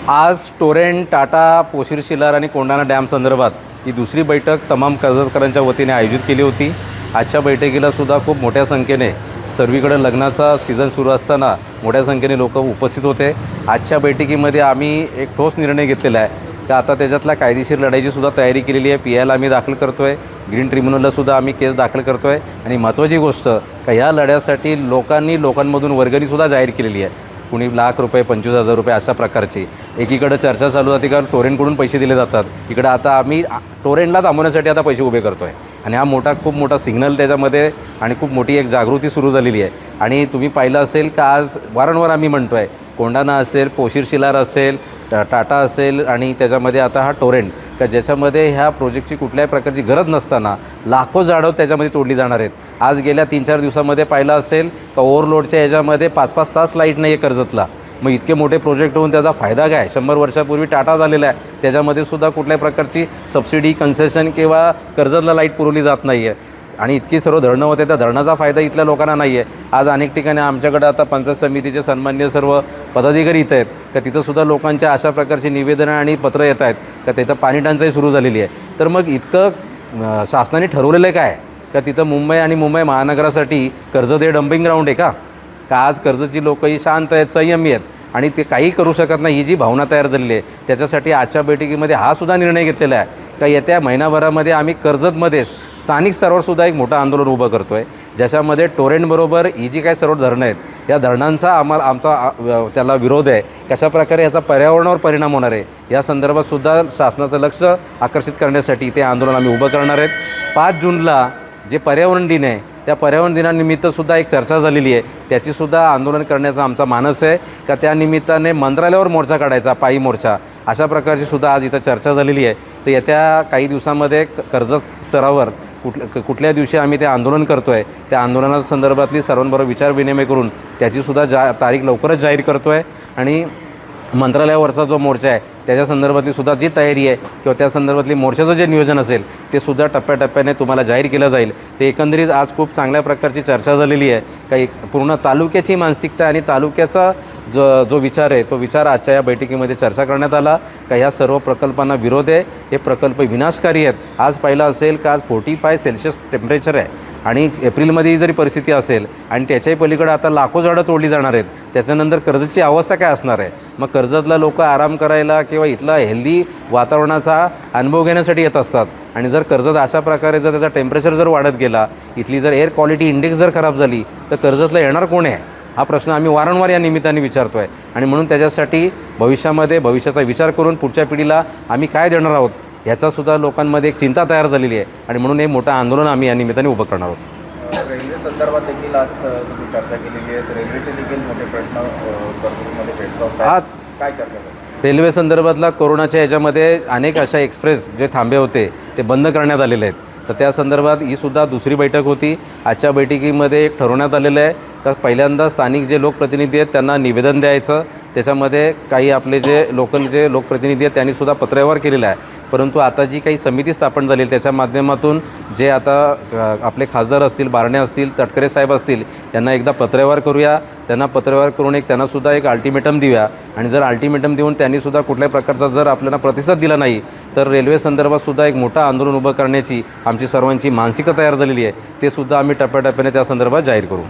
आज टोरेंट, टाटा, पोशीर, शिलार आणि कोंढाणा डॅम संदर्भात ही दुसरी बैठक तमाम कर्जतकरांच्या वतीने आयोजित केली होती। आजच्या बैठकीला सुद्धा खूप मोठ्या संख्येने सर्वीकडे लग्नाचा सीझन सुरू असताना मोठ्या संख्येने लोक उपस्थित होते। आजच्या बैठकीमध्ये आम्ही एक ठोस निर्णय घेतलेला आहे की आता त्याच्यातल्या कायदेशीर लढाईची सुद्धा तयारी केलेली आहे। PIL आम्ही दाखल करतोय, ग्रीन ट्रिब्युनलला सुद्धा आम्ही केस दाखल करतोय आणि महत्त्वाची गोष्ट का ह्या लढ्यासाठी लोकांमधून वर्गणीसुद्धा जाहीर केलेली आहे। कुणी लाख रुपये, 25,000 रुपये अशा प्रकारची एकीकडे चर्चा चालू होती कारण टोरेंटकडून पैसे दिले जातात, इकडे आता आम्ही टोरेंटला थांबवण्यासाठी आता पैसे उभे करतोय आणि हा खूप मोठा सिग्नल त्याच्यामध्ये आणि खूप मोठी एक जागृती सुरू झालेली आहे। आणि तुम्ही पाहिलं असेल का आज वारंवार आम्ही म्हणतोय कोंढाणा असेल, पोशीर, शिलार असेल, टाटा असेल आणि त्याच्यामध्ये आता हा टोरेंट का ज्याच्यामध्ये ह्या प्रोजेक्टची कुठल्याही प्रकारची गरज नसताना लाखो झाडं त्याच्यामध्ये तोडली जाणार आहेत। आज गेल्या 3-4 दिवसामध्ये पाहिलं असेल का ओव्हरलोडच्या ह्याच्यामध्ये 5-5 तास लाईट नाही आहे कर्जतला। मग इतके मोठे प्रोजेक्ट होऊन त्याचा फायदा काय? 100 वर्षापूर्वी टाटा झालेला आहे, त्याच्यामध्ये सुद्धा कुठल्याही प्रकारची सबसिडी, कन्सेशन किंवा कर्जतला लाईट पुरवली जात नाही आहे आणि इतकी सर्व धरणं होते, त्या धरणाचा फायदा इथल्या लोकांना नाही आहे। आज अनेक ठिकाणी आमच्याकडे आता पंचायत समितीचे सन्मान्य सर्व पदाधिकारी इथं आहेत का तिथंसुद्धा लोकांच्या अशा प्रकारची निवेदनं आणि पत्र येत आहेत का तिथं पाणी टंचाई सुरू झालेली आहे। तर मग इतकं शासनाने ठरवलेलं आहे काय का तिथं मुंबई आणि मुंबई महानगरासाठी कर्जत हे डम्पिंग ग्राउंड आहे का आज कर्जतची लोकही शांत आहेत, संयमी आहेत आणि ते काही करू शकत नाही, ही जी भावना तयार झालेली आहे। त्याच्यासाठी आजच्या बैठकीमध्ये हा सुद्धा निर्णय घेतलेला आहे का येत्या महिनाभरामध्ये आम्ही कर्जतमध्ये स्थानिक स्तरावर सुद्धा एक मोठं आंदोलन उभं करतो आहे, ज्याच्यामध्ये टोरेंटबरोबर ही जी काही सर्व धरणं आहेत या धरणांचा आमचा त्याला विरोध आहे। कशाप्रकारे याचा पर्यावरणावर परिणाम होणार आहे या संदर्भात सुद्धा शासनाचं लक्ष आकर्षित करण्यासाठी ते आंदोलन आम्ही उभं करणार आहेत। 5 जूनला जे पर्यावरण दिन आहे त्या पर्यावरण दिनानिमित्तसुद्धा एक चर्चा झालेली आहे, त्याचीसुद्धा आंदोलन करण्याचा आमचा मानस आहे का त्या निमित्ताने मंत्रालयावर मोर्चा काढायचा, पायी मोर्चा, अशा प्रकारची सुद्धा आज इथं चर्चा झालेली आहे। तर येत्या काही दिवसामध्ये कर्जत स्तरावर कुठल्या दिवशी आम्ही ते आंदोलन करतो आहे त्या आंदोलनासंदर्भातली सर्वांबरोबर विचारविनिमय करून त्याचीसुद्धा तारीख लवकरच जाहीर करतो आहे आणि मंत्रालयावरचा जो मोर्चा आहे त्याच्या संदर्भातली सुद्धा जी तयारी आहे किंवा त्या संदर्भातली मोर्चाचं जे नियोजन असेल ते सुद्धा टप्प्याटप्प्याने तुम्हाला जाहीर केलं जाईल। ते एकंदरीत आज खूप चांगल्या प्रकारची चर्चा झालेली आहे का एक पूर्ण तालुक्याची मानसिकता आणि तालुक्याचा जो विचार आहे तो विचार आजच्या या बैठकीमध्ये चर्चा करण्यात आला का ह्या सर्व प्रकल्पांना विरोध आहे, हे प्रकल्प विनाशकारी आहेत। आज पाहिलं असेल का आज 45 सेल्सिअस टेम्परेचर आहे आणि एप्रिलमध्ये जरी परिस्थिती असेल आणि त्याच्याही पलीकडे आता लाखो झाडं तोडली जाणार आहेत, त्याच्यानंतर कर्जतची अवस्था काय असणार आहे? मग कर्जतला लोक आराम करायला किंवा इथला हेल्दी वातावरणाचा अनुभव घेण्यासाठी येत असतात आणि जर कर्जत अशा प्रकारे जर त्याचा टेम्परेचर जर वाढत गेला, इथली जर एअर क्वालिटी इंडेक्स जर खराब झाली तर कर्जतला येणार कोण आहे? हा प्रश्न आम्ही वारंवार या निमित्ताने विचारतो आहे आणि म्हणून त्याच्यासाठी भविष्याचा विचार करून पुढच्या पिढीला आम्ही काय देणार आहोत ह्याचासुद्धा लोकांमध्ये एक चिंता तयार झालेली आहे आणि म्हणून हे मोठं आंदोलन आम्ही या निमित्ताने उभं करणार आहोत। रेल्वे संदर्भात देखील आज तुम्ही चर्चा केलेली आहे, रेल्वेचे देखील मोठे प्रश्न कर्जतमध्ये भेडसावतात, काय चर्चा करतात? रेल्वे संदर्भातला कोरोनाच्या ह्याच्यामध्ये अनेक अशा एक्सप्रेस जे थांबे होते ते बंद करण्यात आलेले आहेत, तर त्या संदर्भात ही सुद्धा दुसरी बैठक होती। आजच्या बैठकीमध्ये एक ठरवण्यात आलेलं आहे तर पहिल्यांदा स्थानिक जे लोकप्रतिनिधी आहेत त्यांना निवेदन द्यायचं, त्याच्यामध्ये काही आपले जे लोकप्रतिनिधी आहेत त्यांनीसुद्धा पत्रव्यवहार केलेला आहे। परंतु आता जी काही समिती स्थापन झाली त्याच्या माध्यमातून जे आता आपले खासदार असतील, बारणे असतील, तटकरे साहेब असतील यांना एकदा पत्रव्यवहार करूया, त्यांना पत्रव्यवहार करून त्यांनासुद्धा एक अल्टिमेटम देऊया आणि जर अल्टिमेटम देऊन त्यांनीसुद्धा कुठल्याही प्रकारचा जर आपल्याला प्रतिसाद दिला नाही तर रेल्वे संदर्भातसुद्धा एक मोठं आंदोलन उभं करण्याची आमची सर्वांची मानसिकता तयार झालेली आहे, ते सुद्धा आम्ही टप्प्याटप्प्याने त्या संदर्भात जाहीर करू।